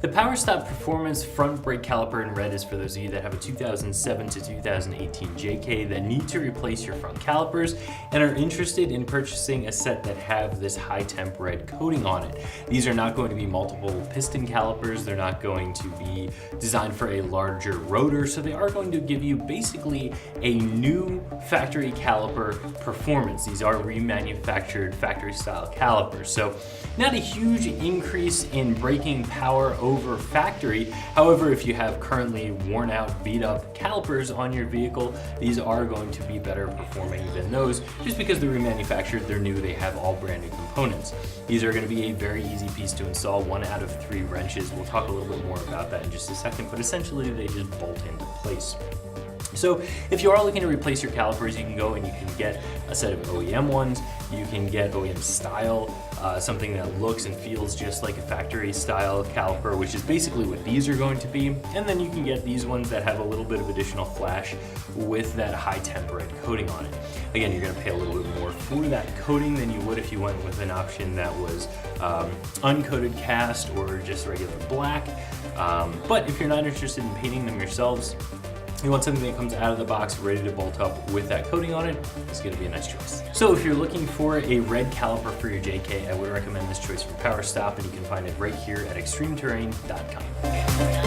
The PowerStop Performance front brake caliper in red is for those of you that have a 2007 to 2018 JK that need to replace your front calipers and are interested in purchasing a set that have this high temp red coating on it. These are not going to be multiple piston calipers. They're not going to be designed for a larger rotor. So they are going to give you basically a new factory caliper performance. These are remanufactured factory style calipers. So not a huge increase in braking power over factory. However, if you have currently worn out, beat up calipers on your vehicle, these are going to be better performing than those just because they're remanufactured, they're new, they have all brand new components. These are going to be a very easy piece to install, 1 out of 3 wrenches. We'll talk a little bit more about that in just a second, but essentially they just bolt into place. So if you are looking to replace your calipers, you can go and you can get a set of OEM ones. You can get OEM style, something that looks and feels just like a factory style caliper, which is basically what these are going to be. And then you can get these ones that have a little bit of additional flash with that high temp red coating on it. Again, you're gonna pay a little bit more for that coating than you would if you went with an option that was uncoated cast or just regular black. But if you're not interested in painting them yourselves, you want something that comes out of the box ready to bolt up with that coating on it, it's going to be a nice choice. So if you're looking for a red caliper for your JK, I would recommend this choice from PowerStop, and you can find it right here at ExtremeTerrain.com.